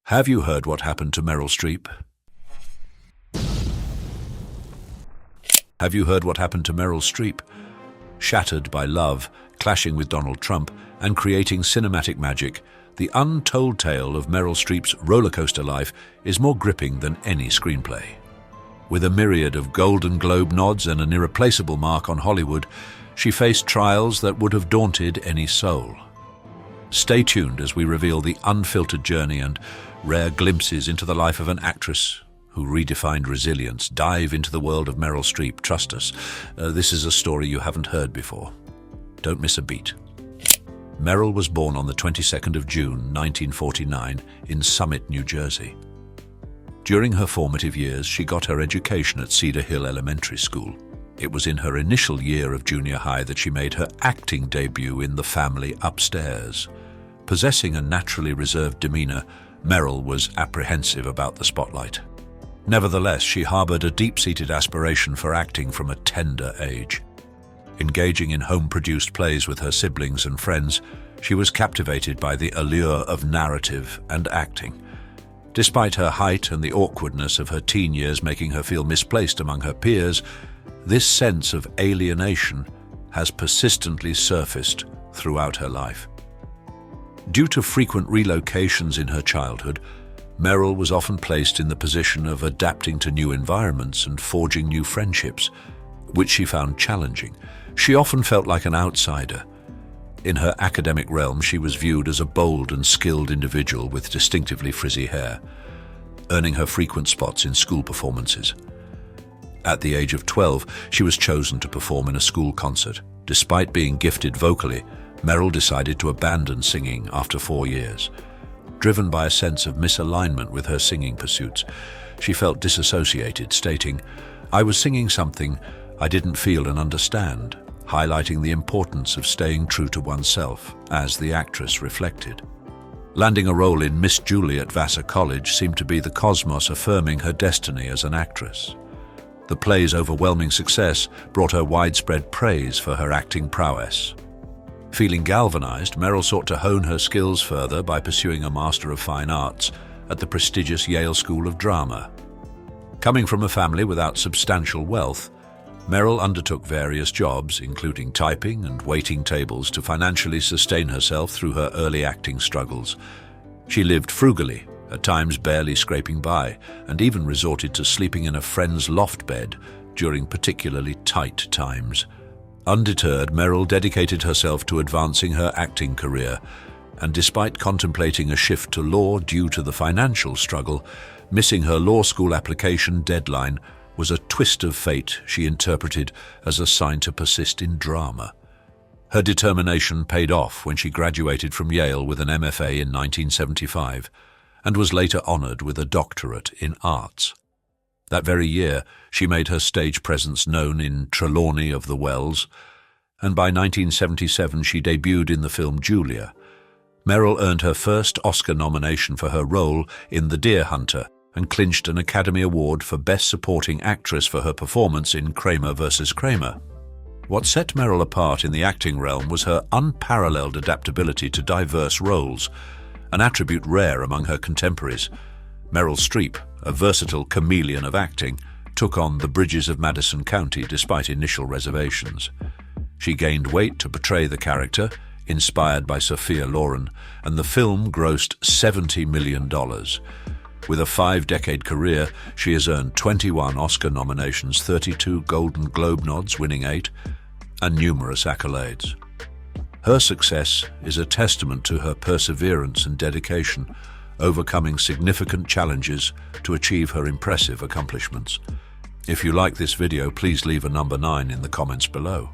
Have you heard what happened to Meryl Streep? Have you heard what happened to Meryl Streep? Shattered by love, clashing with Donald Trump, and creating cinematic magic, the untold tale of Meryl Streep's rollercoaster life is more gripping than any screenplay. With a myriad of Golden Globe nods and an irreplaceable mark on Hollywood, she faced trials that would have daunted any soul. Stay tuned as we reveal the unfiltered journey and rare glimpses into the life of an actress who redefined resilience. Dive into the world of Meryl Streep. Trust us, this is a story you haven't heard before. Don't miss a beat. Meryl was born on the 22nd of June, 1949, in Summit, New Jersey. During her formative years, she got her education at Cedar Hill Elementary School. It was in her initial year of junior high that she made her acting debut in The Family Upstairs. Possessing a naturally reserved demeanor, Meryl was apprehensive about the spotlight. Nevertheless, she harbored a deep-seated aspiration for acting from a tender age. Engaging in home-produced plays with her siblings and friends, she was captivated by the allure of narrative and acting. Despite her height and the awkwardness of her teen years making her feel misplaced among her peers, this sense of alienation has persistently surfaced throughout her life. Due to frequent relocations in her childhood, Meryl was often placed in the position of adapting to new environments and forging new friendships, which she found challenging. She often felt like an outsider. In her academic realm, she was viewed as a bold and skilled individual with distinctively frizzy hair, earning her frequent spots in school performances. At the age of 12, she was chosen to perform in a school concert. Despite being gifted vocally, Meryl decided to abandon singing after 4 years. Driven by a sense of misalignment with her singing pursuits, she felt disassociated, stating, "I was singing something I didn't feel and understand," highlighting the importance of staying true to oneself, as the actress reflected. Landing a role in Miss Julie at Vassar College seemed to be the cosmos affirming her destiny as an actress. The play's overwhelming success brought her widespread praise for her acting prowess. Feeling galvanized, Meryl sought to hone her skills further by pursuing a Master of Fine Arts at the prestigious Yale School of Drama. Coming from a family without substantial wealth, Meryl undertook various jobs, including typing and waiting tables, to financially sustain herself through her early acting struggles. She lived frugally, at times barely scraping by, and even resorted to sleeping in a friend's loft bed during particularly tight times. Undeterred, Meryl dedicated herself to advancing her acting career, and despite contemplating a shift to law due to the financial struggle, missing her law school application deadline was a twist of fate she interpreted as a sign to persist in drama. Her determination paid off when she graduated from Yale with an MFA in 1975 and was later honored with a doctorate in arts. That very year, she made her stage presence known in Trelawney of the Wells, and by 1977 she debuted in the film Julia. Meryl earned her first Oscar nomination for her role in The Deer Hunter and clinched an Academy Award for Best Supporting Actress for her performance in Kramer vs. Kramer. What set Meryl apart in the acting realm was her unparalleled adaptability to diverse roles, an attribute rare among her contemporaries. Meryl Streep, a versatile chameleon of acting, took on The Bridges of Madison County despite initial reservations. She gained weight to portray the character, inspired by Sophia Loren, and the film grossed $70 million. With a 5-decade career, she has earned 21 Oscar nominations, 32 Golden Globe nods, winning 8, and numerous accolades. Her success is a testament to her perseverance and dedication, overcoming significant challenges to achieve her impressive accomplishments. If you like this video, please leave a number 9 in the comments below.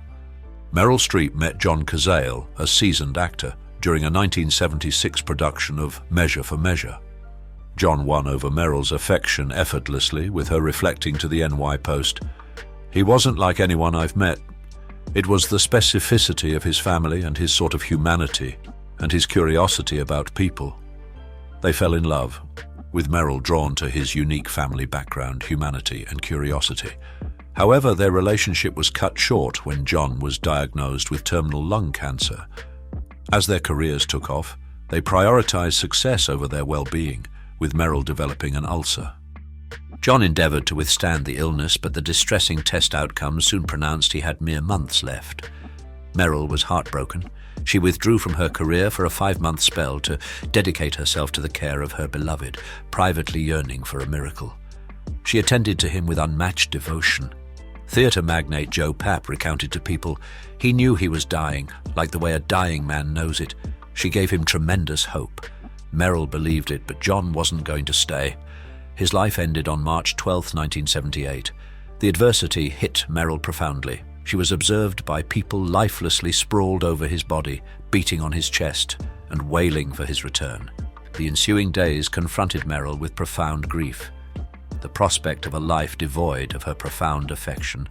Meryl Streep met John Cazale, a seasoned actor, during a 1976 production of Measure for Measure. John won over Meryl's affection effortlessly, with her reflecting to the NY Post, "He wasn't like anyone I've met. It was the specificity of his family and his sort of humanity and his curiosity about people." They fell in love, with Meryl drawn to his unique family background, humanity, and curiosity. However, their relationship was cut short when John was diagnosed with terminal lung cancer. As their careers took off, they prioritized success over their well-being, with Meryl developing an ulcer. John endeavored to withstand the illness, but the distressing test outcomes soon pronounced he had mere months left. Meryl was heartbroken. She withdrew from her career for a 5-month spell to dedicate herself to the care of her beloved, privately yearning for a miracle. She attended to him with unmatched devotion. Theatre magnate Joe Papp recounted to people, "He knew he was dying, like the way a dying man knows it. She gave him tremendous hope." Meryl believed it, but John wasn't going to stay. His life ended on March 12, 1978. The adversity hit Meryl profoundly. She was observed by people lifelessly sprawled over his body, beating on his chest and wailing for his return. The ensuing days confronted Meryl with profound grief, the prospect of a life devoid of her profound affection.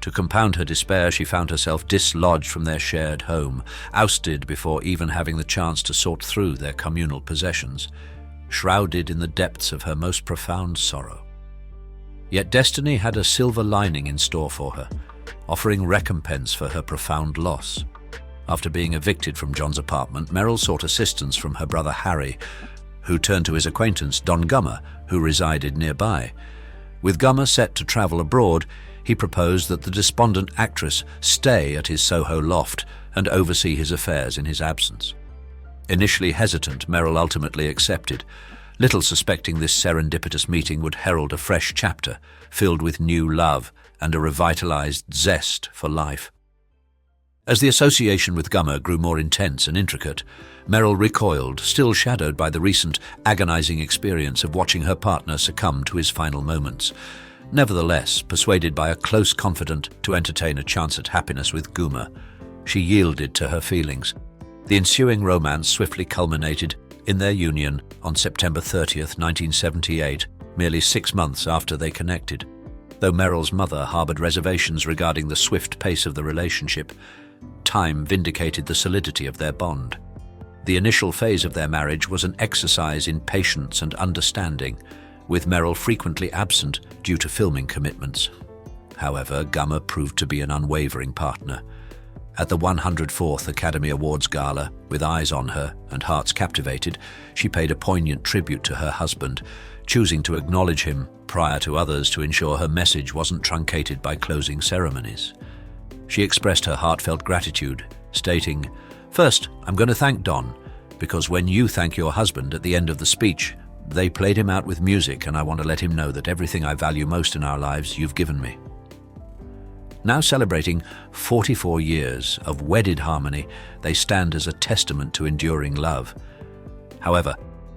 To compound her despair, she found herself dislodged from their shared home, ousted before even having the chance to sort through their communal possessions, shrouded in the depths of her most profound sorrow. Yet destiny had a silver lining in store for her, offering recompense for her profound loss. After being evicted from John's apartment, Meryl sought assistance from her brother Harry, who turned to his acquaintance Don Gummer, who resided nearby. With Gummer set to travel abroad, he proposed that the despondent actress stay at his Soho loft and oversee his affairs in his absence. Initially hesitant, Meryl ultimately accepted, little suspecting this serendipitous meeting would herald a fresh chapter, filled with new love and a revitalized zest for life. As the association with Gummer grew more intense and intricate, Meryl recoiled, still shadowed by the recent agonizing experience of watching her partner succumb to his final moments. Nevertheless, persuaded by a close confidant to entertain a chance at happiness with Gummer, she yielded to her feelings. The ensuing romance swiftly culminated in their union on September 30th, 1978, merely 6 months after they connected. Though Meryl's mother harbored reservations regarding the swift pace of the relationship, time vindicated the solidity of their bond. The initial phase of their marriage was an exercise in patience and understanding, with Meryl frequently absent due to filming commitments. However, Gummer proved to be an unwavering partner. At the 104th Academy Awards Gala, with eyes on her and hearts captivated, she paid a poignant tribute to her husband, choosing to acknowledge him prior to others to ensure her message wasn't truncated by closing ceremonies. She expressed her heartfelt gratitude, stating, "First, I'm going to thank Don, because when you thank your husband at the end of the speech, they played him out with music, and I want to let him know that everything I value most in our lives you've given me." Now celebrating 44 years of wedded harmony, they stand as a testament to enduring love. However,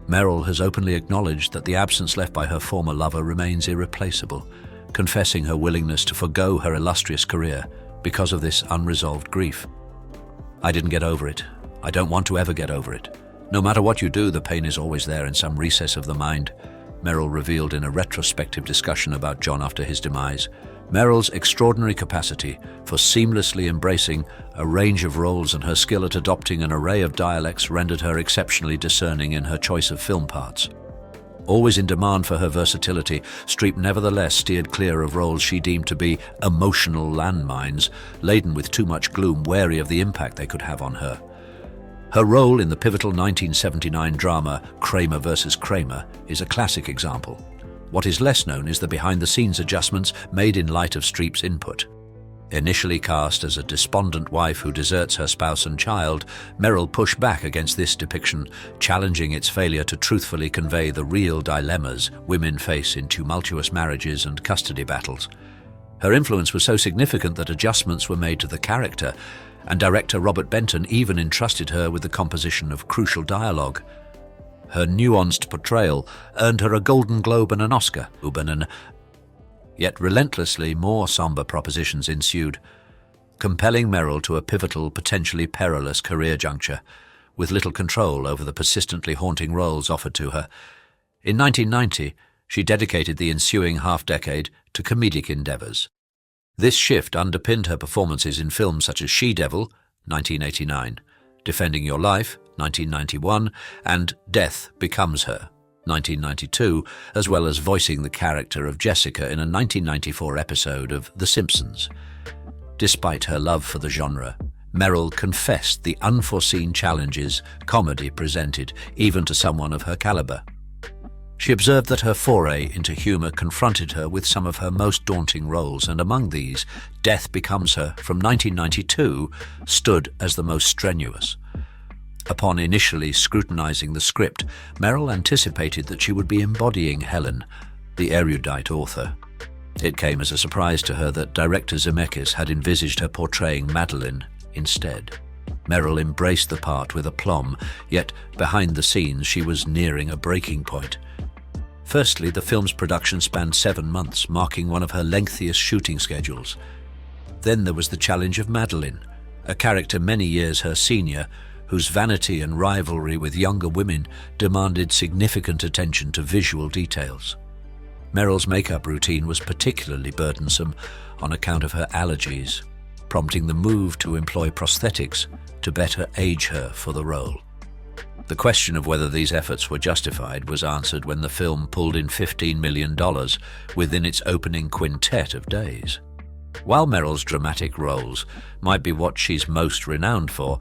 Meryl has openly acknowledged that the absence left by her former lover remains irreplaceable, confessing her willingness to forgo her illustrious career because of this unresolved grief. "I didn't get over it. I don't want to ever get over it. No matter what you do, the pain is always there in some recess of the mind," Meryl revealed in a retrospective discussion about John after his demise. Meryl's extraordinary capacity for seamlessly embracing a range of roles and her skill at adopting an array of dialects rendered her exceptionally discerning in her choice of film parts. Always in demand for her versatility, Streep nevertheless steered clear of roles she deemed to be emotional landmines, laden with too much gloom, wary of the impact they could have on her. Her role in the pivotal 1979 drama Kramer vs. Kramer is a classic example. What is less known is the behind-the-scenes adjustments made in light of Streep's input. Initially cast as a despondent wife who deserts her spouse and child, Meryl pushed back against this depiction, challenging its failure to truthfully convey the real dilemmas women face in tumultuous marriages and custody battles. Her influence was so significant that adjustments were made to the character, and director Robert Benton even entrusted her with the composition of crucial dialogue. Her nuanced portrayal earned her a Golden Globe and an Oscar. Yet relentlessly more somber propositions ensued, compelling Meryl to a pivotal, potentially perilous career juncture, with little control over the persistently haunting roles offered to her. In 1990, she dedicated the ensuing half-decade to comedic endeavors. This shift underpinned her performances in films such as She-Devil, 1989, Defending Your Life, 1991, and Death Becomes Her, 1992, as well as voicing the character of Jessica in a 1994 episode of The Simpsons. Despite her love for the genre, Meryl confessed the unforeseen challenges comedy presented, even to someone of her caliber. She observed that her foray into humor confronted her with some of her most daunting roles, and among these, Death Becomes Her from 1992 stood as the most strenuous. Upon initially scrutinizing the script, Meryl anticipated that she would be embodying Helen, the erudite author. It came as a surprise to her that director Zemeckis had envisaged her portraying Madeline instead. Meryl embraced the part with aplomb, yet behind the scenes she was nearing a breaking point. Firstly, the film's production spanned 7 months, marking one of her lengthiest shooting schedules. Then there was the challenge of Madeline, a character many years her senior, whose vanity and rivalry with younger women demanded significant attention to visual details. Meryl's makeup routine was particularly burdensome on account of her allergies, prompting the move to employ prosthetics to better age her for the role. The question of whether these efforts were justified was answered when the film pulled in $15 million within its opening quintet of days. While Meryl's dramatic roles might be what she's most renowned for,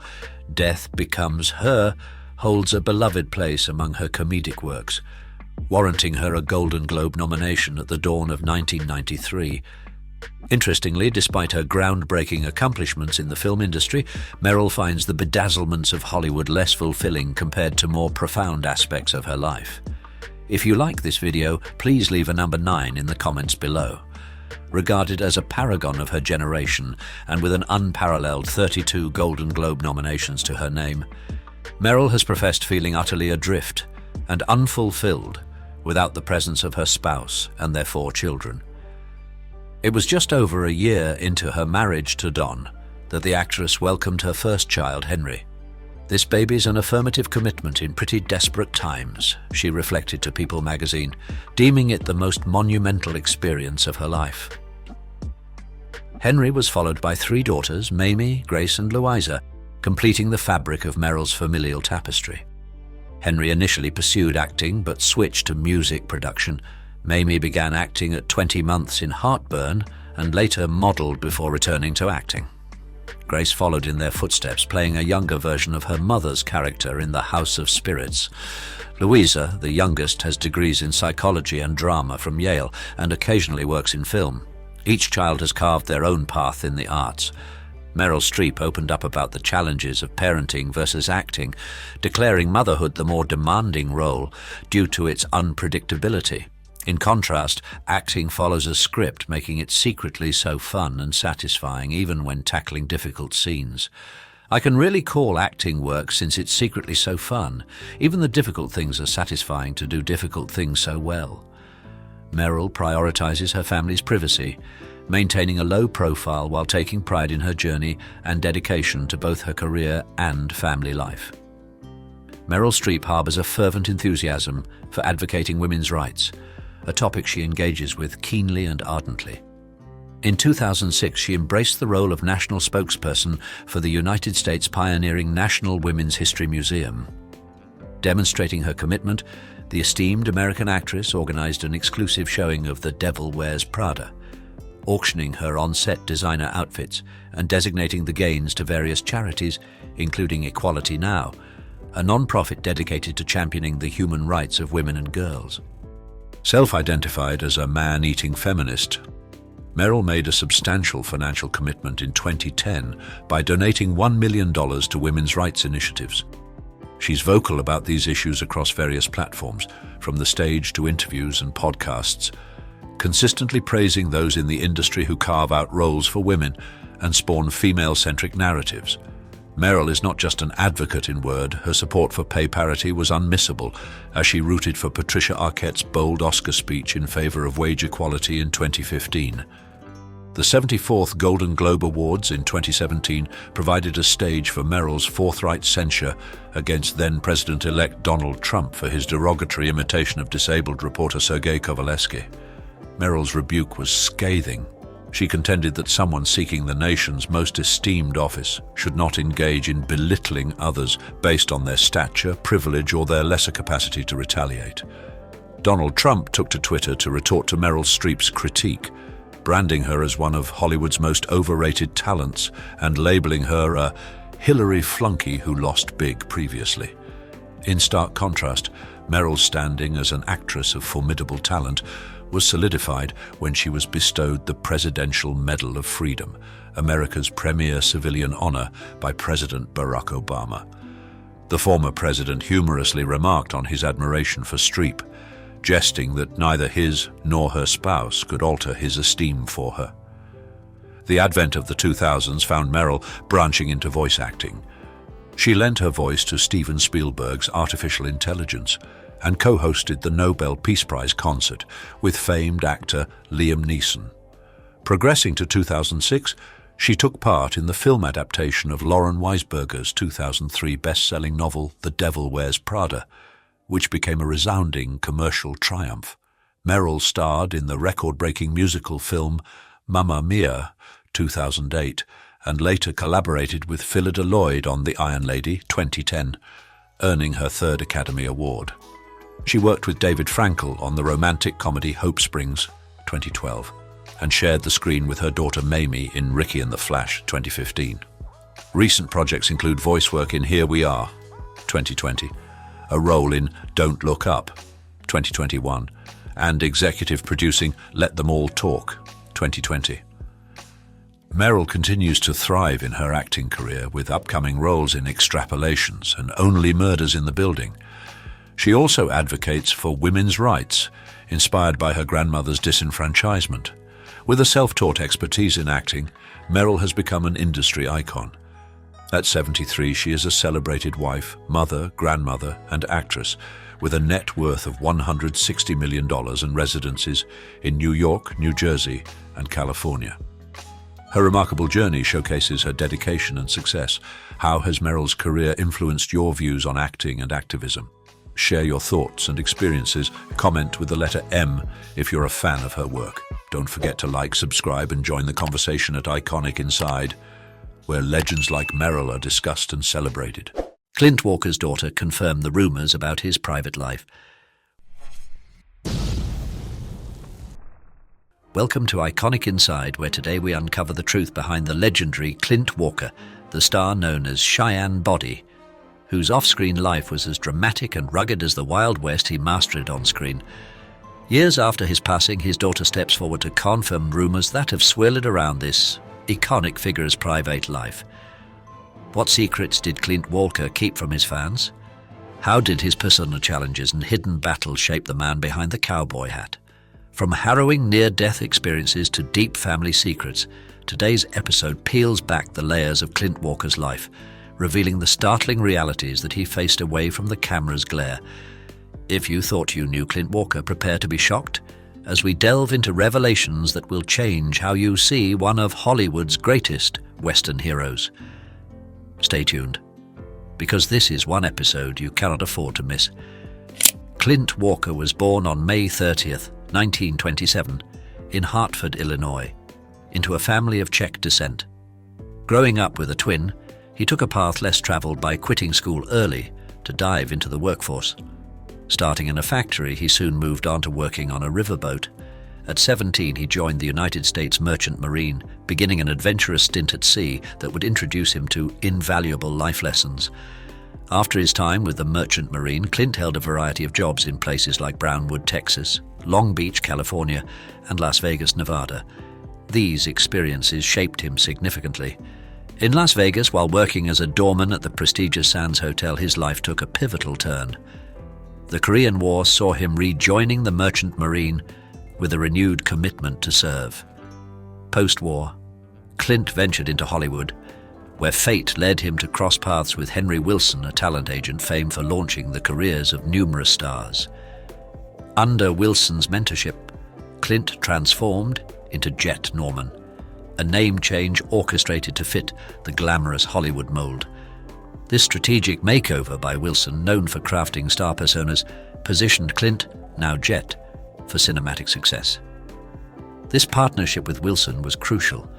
Death Becomes Her holds a beloved place among her comedic works, warranting her a Golden Globe nomination at the dawn of 1993. Interestingly, despite her groundbreaking accomplishments in the film industry, Meryl finds the bedazzlements of Hollywood less fulfilling compared to more profound aspects of her life. If you like this video, please leave a number 9 in the comments below. Regarded as a paragon of her generation and with an unparalleled 32 Golden Globe nominations to her name, Meryl has professed feeling utterly adrift and unfulfilled without the presence of her spouse and their 4 children. It was just over a year into her marriage to Don that the actress welcomed her first child, Henry. "This baby's an affirmative commitment in pretty desperate times," she reflected to People magazine, deeming it the most monumental experience of her life. Henry was followed by 3 daughters, Mamie, Grace and Louisa, completing the fabric of Meryl's familial tapestry. Henry initially pursued acting but switched to music production. Mamie began acting at 20 months in Heartburn and later modeled before returning to acting. Grace followed in their footsteps, playing a younger version of her mother's character in The House of Spirits. Louisa, the youngest, has degrees in psychology and drama from Yale and occasionally works in film. Each child has carved their own path in the arts. Meryl Streep opened up about the challenges of parenting versus acting, declaring motherhood the more demanding role due to its unpredictability. In contrast, acting follows a script, making it secretly so fun and satisfying even when tackling difficult scenes. "I can really call acting work since it's secretly so fun. Even the difficult things are satisfying to do difficult things so well." Meryl prioritizes her family's privacy, maintaining a low profile while taking pride in her journey and dedication to both her career and family life. Meryl Streep harbors a fervent enthusiasm for advocating women's rights, a topic she engages with keenly and ardently. In 2006, she embraced the role of national spokesperson for the United States' pioneering National Women's History Museum. Demonstrating her commitment, the esteemed American actress organized an exclusive showing of The Devil Wears Prada, auctioning her on-set designer outfits and designating the gains to various charities, including Equality Now, a non-profit dedicated to championing the human rights of women and girls. Self-identified as a man-eating feminist, Meryl made a substantial financial commitment in 2010 by donating $1 million to women's rights initiatives. She's vocal about these issues across various platforms, from the stage to interviews and podcasts, consistently praising those in the industry who carve out roles for women and spawn female-centric narratives. Meryl is not just an advocate in word, her support for pay parity was unmissable as she rooted for Patricia Arquette's bold Oscar speech in favor of wage equality in 2015. The 74th Golden Globe Awards in 2017 provided a stage for Meryl's forthright censure against then-President-elect Donald Trump for his derogatory imitation of disabled reporter Sergei Kovaleski. Meryl's rebuke was scathing. She contended that someone seeking the nation's most esteemed office should not engage in belittling others based on their stature, privilege, or their lesser capacity to retaliate. Donald Trump took to Twitter to retort to Meryl Streep's critique, branding her as one of Hollywood's most overrated talents and labeling her a Hillary flunky who lost big previously. In stark contrast, Meryl's standing as an actress of formidable talent was solidified when she was bestowed the Presidential Medal of Freedom, America's premier civilian honor, by President Barack Obama. The former president humorously remarked on his admiration for Streep, jesting that neither his nor her spouse could alter his esteem for her. The advent of the 2000s found Meryl branching into voice acting. She lent her voice to Steven Spielberg's artificial intelligence and co-hosted the Nobel Peace Prize concert with famed actor Liam Neeson. Progressing to 2006, she took part in the film adaptation of Lauren Weisberger's 2003 best-selling novel The Devil Wears Prada, which became a resounding commercial triumph. Meryl starred in the record-breaking musical film Mamma Mia, 2008, and later collaborated with Phyllida Lloyd on The Iron Lady, 2010, earning her third Academy Award. She worked with David Frankel on the romantic comedy Hope Springs, 2012, and shared the screen with her daughter Mamie in Ricky and the Flash, 2015. Recent projects include voice work in Here We Are, 2020, a role in Don't Look Up, 2021, and executive producing Let Them All Talk, 2020. Meryl continues to thrive in her acting career with upcoming roles in Extrapolations and Only Murders in the Building. She also advocates for women's rights, inspired by her grandmother's disenfranchisement. With a self-taught expertise in acting, Meryl has become an industry icon. At 73, she is a celebrated wife, mother, grandmother, and actress, with a net worth of $160 million and residences in New York, New Jersey, and California. Her remarkable journey showcases her dedication and success. How has Meryl's career influenced your views on acting and activism? Share your thoughts and experiences. Comment with the letter M if you're a fan of her work. Don't forget to like, subscribe, and join the conversation at Iconic Inside, where legends like Meryl are discussed and celebrated. Clint Walker's daughter confirmed the rumors about his private life. Welcome to Iconic Inside, where today we uncover the truth behind the legendary Clint Walker, the star known as Cheyenne Body, whose off-screen life was as dramatic and rugged as the Wild West he mastered on screen. Years after his passing, his daughter steps forward to confirm rumors that have swirled around this iconic figure's private life. What secrets did Clint Walker keep from his fans? How did his personal challenges and hidden battles shape the man behind the cowboy hat? From harrowing near-death experiences to deep family secrets, today's episode peels back the layers of Clint Walker's life, revealing the startling realities that he faced away from the camera's glare. If you thought you knew Clint Walker, prepare to be shocked as we delve into revelations that will change how you see one of Hollywood's greatest Western heroes. Stay tuned, because this is one episode you cannot afford to miss. Clint Walker was born on May 30th, 1927, in Hartford, Illinois, into a family of Czech descent. Growing up with a twin, he took a path less traveled by quitting school early to dive into the workforce. Starting in a factory, he soon moved on to working on a riverboat. At 17, he joined the United States Merchant Marine, beginning an adventurous stint at sea that would introduce him to invaluable life lessons. After his time with the Merchant Marine, Clint held a variety of jobs in places like Brownwood, Texas, Long Beach, California, and Las Vegas, Nevada. These experiences shaped him significantly. In Las Vegas, while working as a doorman at the prestigious Sands Hotel, his life took a pivotal turn. The Korean War saw him rejoining the Merchant Marine with a renewed commitment to serve. Post-war, Clint ventured into Hollywood, where fate led him to cross paths with Henry Wilson, a talent agent famed for launching the careers of numerous stars. Under Wilson's mentorship, Clint transformed into Jet Norman, a name change orchestrated to fit the glamorous Hollywood mold. This strategic makeover by Wilson, known for crafting star personas, positioned Clint, now Jet, for cinematic success. This partnership with Wilson was crucial,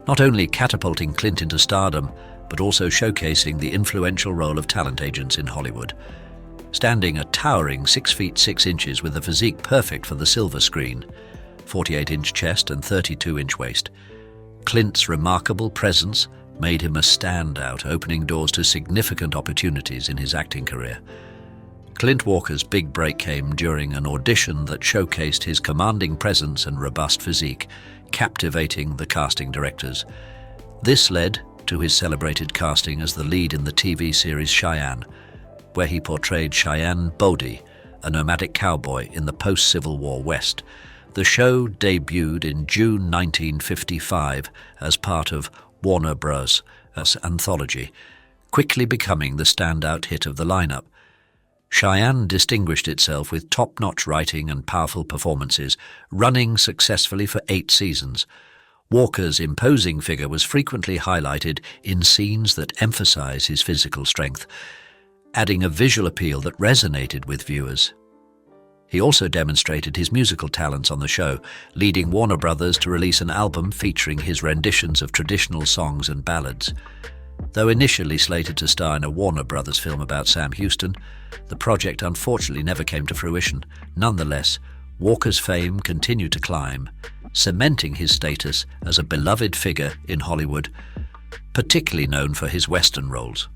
not only catapulting Clint into stardom, but also showcasing the influential role of talent agents in Hollywood. Standing a towering 6 feet 6 inches with a physique perfect for the silver screen, 48-inch chest and 32-inch waist, Clint's remarkable presence made him a standout, opening doors to significant opportunities in his acting career. Clint Walker's big break came during an audition that showcased his commanding presence and robust physique, captivating the casting directors. This led to his celebrated casting as the lead in the TV series Cheyenne, where he portrayed Cheyenne Bodie, a nomadic cowboy in the post-Civil War West. The show debuted in June 1955 as part of Warner Bros.' anthology, quickly becoming the standout hit of the lineup. Cheyenne distinguished itself with top-notch writing and powerful performances, running successfully for 8 seasons. Walker's imposing figure was frequently highlighted in scenes that emphasize his physical strength, adding a visual appeal that resonated with viewers. He also demonstrated his musical talents on the show, leading Warner Brothers to release an album featuring his renditions of traditional songs and ballads. Though initially slated to star in a Warner Brothers film about Sam Houston, the project unfortunately never came to fruition. Nonetheless, Walker's fame continued to climb, cementing his status as a beloved figure in Hollywood, particularly known for his Western roles.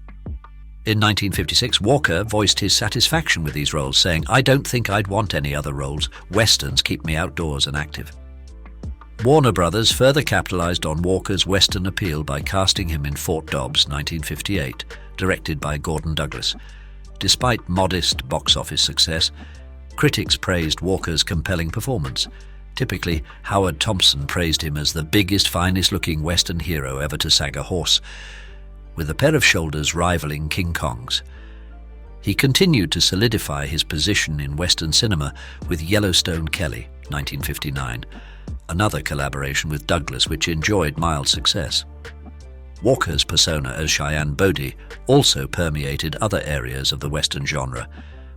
In 1956, Walker voiced his satisfaction with these roles, saying, "I don't think I'd want any other roles. Westerns keep me outdoors and active." Warner Brothers further capitalized on Walker's Western appeal by casting him in Fort Dobbs, 1958, directed by Gordon Douglas. Despite modest box office success, critics praised Walker's compelling performance. Typically, Howard Thompson praised him as the biggest, finest-looking Western hero ever to sag a horse, with a pair of shoulders rivaling King Kong's. He continued to solidify his position in Western cinema with Yellowstone Kelly, 1959, another collaboration with Douglas which enjoyed mild success. Walker's persona as Cheyenne Bodie also permeated other areas of the Western genre,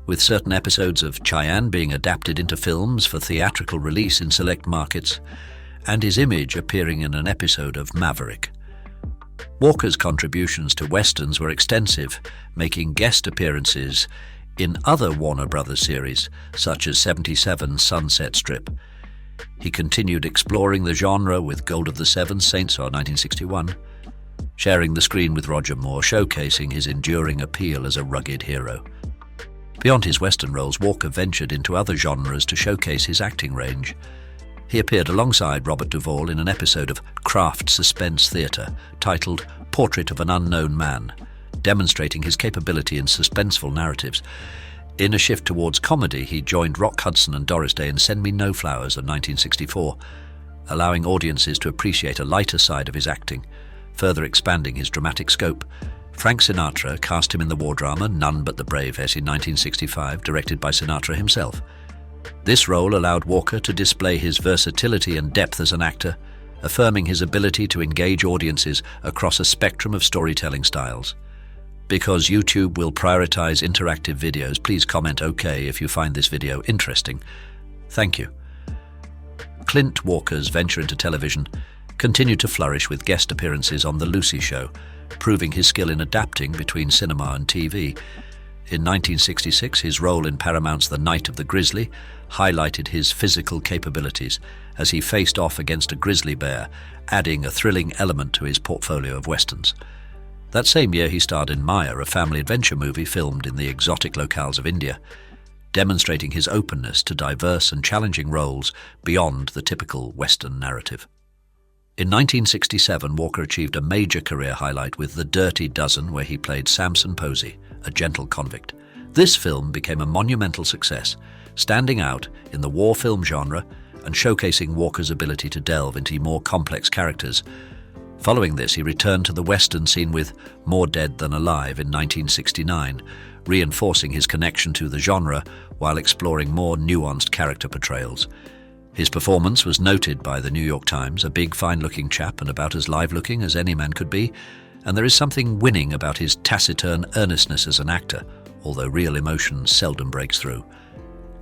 with certain episodes of Cheyenne being adapted into films for theatrical release in select markets, and his image appearing in an episode of Maverick. Walker's contributions to Westerns were extensive, making guest appearances in other Warner Brothers series, such as 77's Sunset Strip. He continued exploring the genre with Gold of the Seven, Saints, 1961, sharing the screen with Roger Moore, showcasing his enduring appeal as a rugged hero. Beyond his Western roles, Walker ventured into other genres to showcase his acting range. He appeared alongside Robert Duvall in an episode of Kraft Suspense Theatre titled Portrait of an Unknown Man, demonstrating his capability in suspenseful narratives. In a shift towards comedy, he joined Rock Hudson and Doris Day in Send Me No Flowers of 1964, allowing audiences to appreciate a lighter side of his acting, further expanding his dramatic scope. Frank Sinatra cast him in the war drama None But the Braveheart in 1965, directed by Sinatra himself. This role allowed Walker to display his versatility and depth as an actor, affirming his ability to engage audiences across a spectrum of storytelling styles. Because YouTube will prioritize interactive videos, please comment OK if you find this video interesting. Thank you. Clint Walker's venture into television continued to flourish with guest appearances on The Lucy Show, proving his skill in adapting between cinema and TV. In 1966, his role in Paramount's The Night of the Grizzly highlighted his physical capabilities as he faced off against a grizzly bear, adding a thrilling element to his portfolio of westerns. That same year, he starred in Maya, a family adventure movie filmed in the exotic locales of India, demonstrating his openness to diverse and challenging roles beyond the typical Western narrative. In 1967, Walker achieved a major career highlight with The Dirty Dozen, where he played Samson Posey, a gentle convict. This film became a monumental success, standing out in the war film genre and showcasing Walker's ability to delve into more complex characters. Following this, he returned to the Western scene with More Dead Than Alive in 1969, reinforcing his connection to the genre while exploring more nuanced character portrayals. His performance was noted by the New York Times, a big, fine-looking chap and about as live-looking as any man could be, and there is something winning about his taciturn earnestness as an actor, although real emotion seldom breaks through.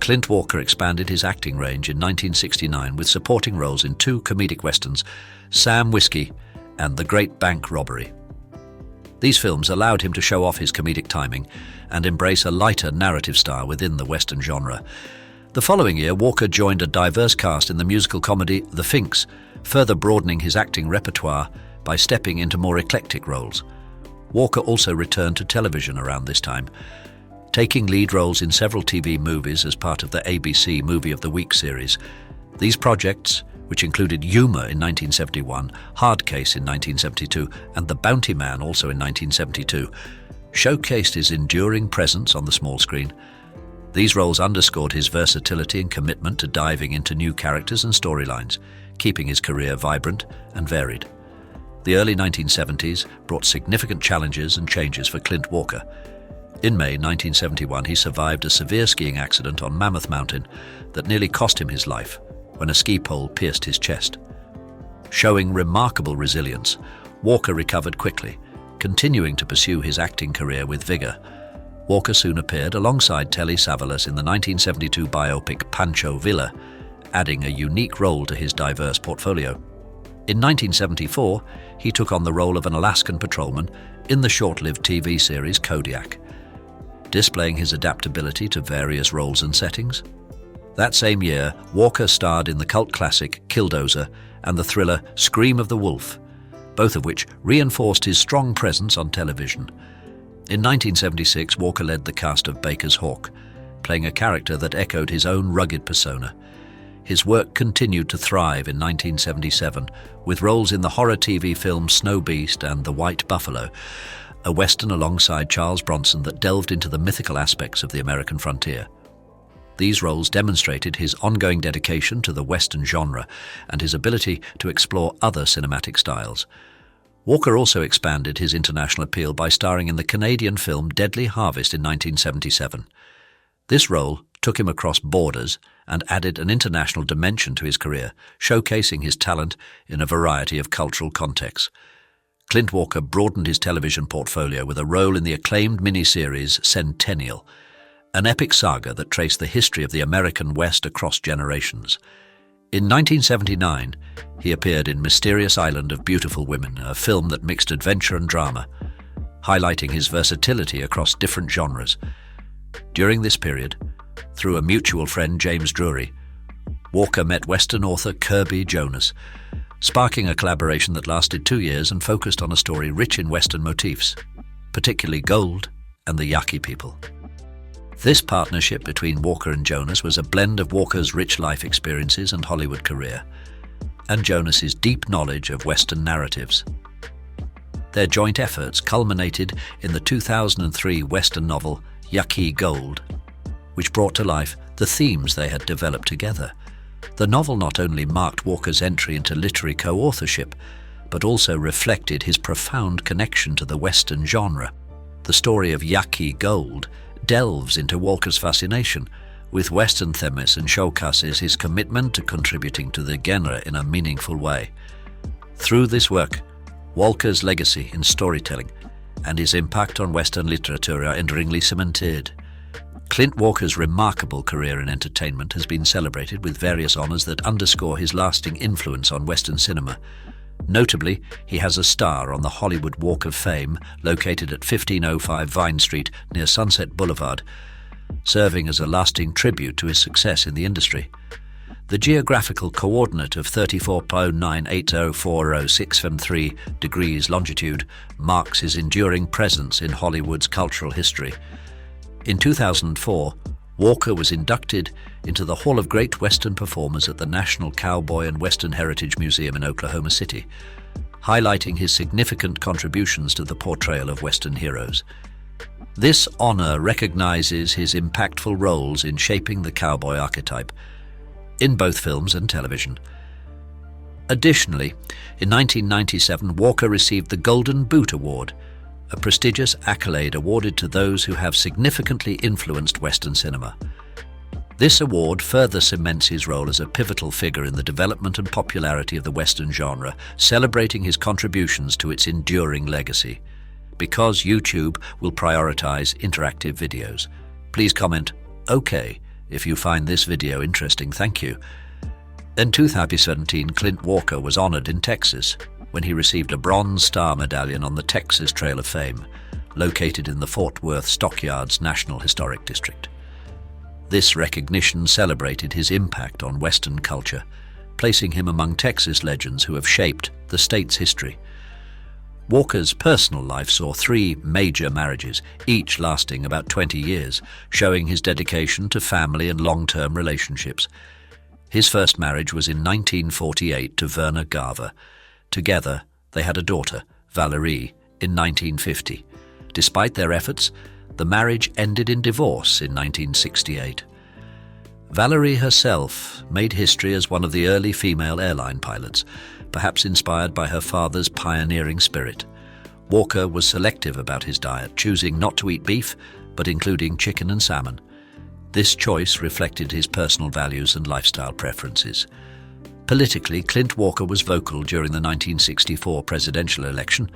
Clint Walker expanded his acting range in 1969 with supporting roles in 2 comedic westerns, Sam Whiskey and The Great Bank Robbery. These films allowed him to show off his comedic timing and embrace a lighter narrative style within the Western genre. The following year, Walker joined a diverse cast in the musical comedy The Finks, further broadening his acting repertoire by stepping into more eclectic roles. Walker also returned to television around this time, taking lead roles in several TV movies as part of the ABC Movie of the Week series. These projects, which included Yuma in 1971, Hard Case in 1972, and The Bounty Man also in 1972, showcased his enduring presence on the small screen. These roles underscored his versatility and commitment to diving into new characters and storylines, keeping his career vibrant and varied. The early 1970s brought significant challenges and changes for Clint Walker. In May 1971, he survived a severe skiing accident on Mammoth Mountain that nearly cost him his life when a ski pole pierced his chest. Showing remarkable resilience, Walker recovered quickly, continuing to pursue his acting career with vigor. Walker soon appeared alongside Telly Savalas in the 1972 biopic Pancho Villa, adding a unique role to his diverse portfolio. In 1974, he took on the role of an Alaskan patrolman in the short-lived TV series Kodiak, displaying his adaptability to various roles and settings. That same year, Walker starred in the cult classic Killdozer and the thriller Scream of the Wolf, both of which reinforced his strong presence on television. In 1976, Walker led the cast of Baker's Hawk, playing a character that echoed his own rugged persona. His work continued to thrive in 1977, with roles in the horror TV film Snow Beast and The White Buffalo, a western alongside Charles Bronson that delved into the mythical aspects of the American frontier. These roles demonstrated his ongoing dedication to the Western genre and his ability to explore other cinematic styles. Walker also expanded his international appeal by starring in the Canadian film Deadly Harvest in 1977. This role took him across borders and added an international dimension to his career, showcasing his talent in a variety of cultural contexts. Clint Walker broadened his television portfolio with a role in the acclaimed miniseries Centennial, an epic saga that traced the history of the American West across generations. In 1979, he appeared in Mysterious Island of Beautiful Women, a film that mixed adventure and drama, highlighting his versatility across different genres. During this period, through a mutual friend, James Drury, Walker met Western author Kirby Jonas, sparking a collaboration that lasted 2 years and focused on a story rich in Western motifs, particularly gold and the Yaqui people. This partnership between Walker and Jonas was a blend of Walker's rich life experiences and Hollywood career, and Jonas's deep knowledge of Western narratives. Their joint efforts culminated in the 2003 Western novel Yaqui Gold, which brought to life the themes they had developed together. The novel not only marked Walker's entry into literary co-authorship, but also reflected his profound connection to the Western genre. The story of Yaqui Gold delves into Walker's fascination with Western themes and showcases his commitment to contributing to the genre in a meaningful way. Through this work, Walker's legacy in storytelling and his impact on Western literature are enduringly cemented. Clint Walker's remarkable career in entertainment has been celebrated with various honors that underscore his lasting influence on Western cinema. Notably, he has a star on the Hollywood Walk of Fame, located at 1505 Vine Street near Sunset Boulevard, serving as a lasting tribute to his success in the industry. The geographical coordinate of 34.09804063 degrees longitude marks his enduring presence in Hollywood's cultural history. In 2004, Walker was inducted into the Hall of Great Western Performers at the National Cowboy and Western Heritage Museum in Oklahoma City, highlighting his significant contributions to the portrayal of Western heroes. This honor recognizes his impactful roles in shaping the cowboy archetype in both films and television. Additionally, in 1997, Walker received the Golden Boot Award, a prestigious accolade awarded to those who have significantly influenced Western cinema. This award further cements his role as a pivotal figure in the development and popularity of the Western genre, celebrating his contributions to its enduring legacy. Because YouTube will prioritize interactive videos, please comment "OK" if you find this video interesting. Thank you. In 2017, Clint Walker was honored in Texas when he received a Bronze Star Medallion on the Texas Trail of Fame, located in the Fort Worth Stockyards National Historic District. This recognition celebrated his impact on Western culture, placing him among Texas legends who have shaped the state's history. Walker's personal life saw 3 major marriages, each lasting about 20 years, showing his dedication to family and long-term relationships. His first marriage was in 1948 to Werner Garver. Together, they had a daughter, Valerie, in 1950. Despite their efforts, the marriage ended in divorce in 1968. Valerie herself made history as one of the early female airline pilots, perhaps inspired by her father's pioneering spirit. Walker was selective about his diet, choosing not to eat beef, but including chicken and salmon. This choice reflected his personal values and lifestyle preferences. Politically, Clint Walker was vocal during the 1964 presidential election,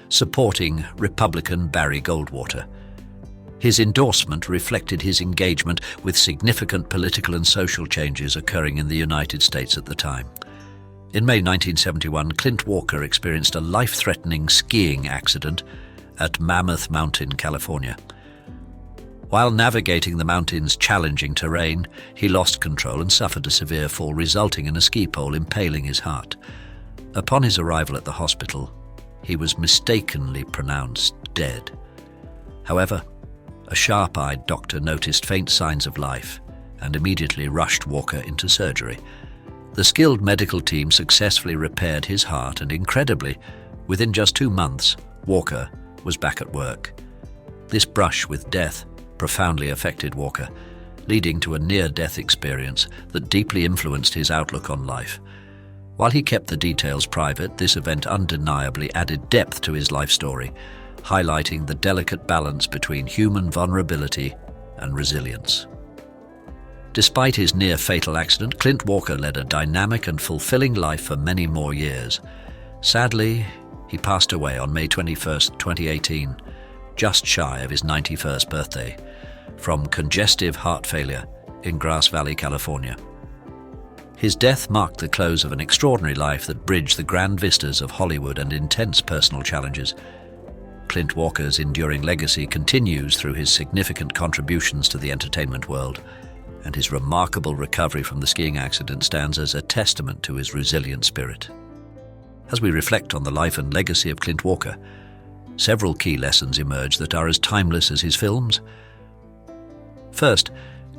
supporting Republican Barry Goldwater. His endorsement reflected his engagement with significant political and social changes occurring in the United States at the time. In May 1971, Clint Walker experienced a life-threatening skiing accident at Mammoth Mountain, California. While navigating the mountain's challenging terrain, he lost control and suffered a severe fall, resulting in a ski pole impaling his heart. Upon his arrival at the hospital, he was mistakenly pronounced dead. However, a sharp-eyed doctor noticed faint signs of life and immediately rushed Walker into surgery. The skilled medical team successfully repaired his heart, and incredibly, within just 2 months, Walker was back at work. This brush with death profoundly affected Walker, leading to a near-death experience that deeply influenced his outlook on life. While he kept the details private, this event undeniably added depth to his life story, highlighting the delicate balance between human vulnerability and resilience. Despite his near-fatal accident, Clint Walker led a dynamic and fulfilling life for many more years. Sadly, he passed away on May 21, 2018, just shy of his 91st birthday, from congestive heart failure in Grass Valley, California. His death marked the close of an extraordinary life that bridged the grand vistas of Hollywood and intense personal challenges. Clint Walker's enduring legacy continues through his significant contributions to the entertainment world, and his remarkable recovery from the skiing accident stands as a testament to his resilient spirit. As we reflect on the life and legacy of Clint Walker, several key lessons emerge that are as timeless as his films. First,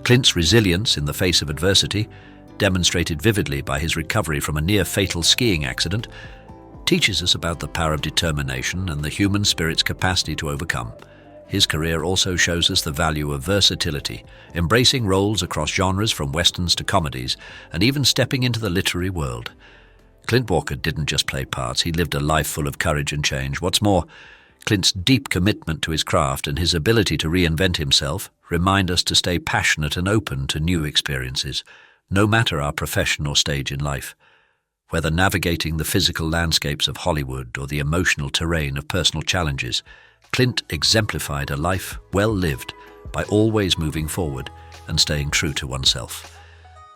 Clint's resilience in the face of adversity, demonstrated vividly by his recovery from a near-fatal skiing accident, teaches us about the power of determination and the human spirit's capacity to overcome. His career also shows us the value of versatility, embracing roles across genres from westerns to comedies, and even stepping into the literary world. Clint Walker didn't just play parts, he lived a life full of courage and change. What's more, Clint's deep commitment to his craft and his ability to reinvent himself remind us to stay passionate and open to new experiences, no matter our profession or stage in life. Whether navigating the physical landscapes of Hollywood or the emotional terrain of personal challenges, Clint exemplified a life well lived by always moving forward and staying true to oneself.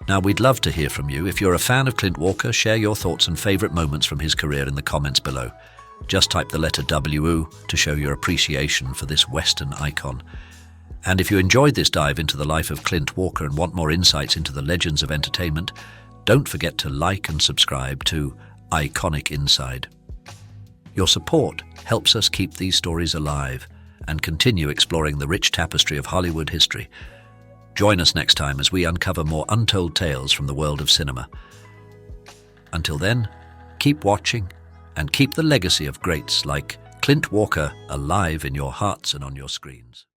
Now, we'd love to hear from you. If you're a fan of Clint Walker, share your thoughts and favorite moments from his career in the comments below. Just type the letter W to show your appreciation for this Western icon. And if you enjoyed this dive into the life of Clint Walker and want more insights into the legends of entertainment, don't forget to like and subscribe to Iconic Your support helps us keep these stories alive and continue exploring the rich tapestry of Hollywood history. Join us next time as we uncover more untold tales from the world of cinema. Until then, keep watching and keep the legacy of greats like Clint Walker alive in your hearts and on your screens.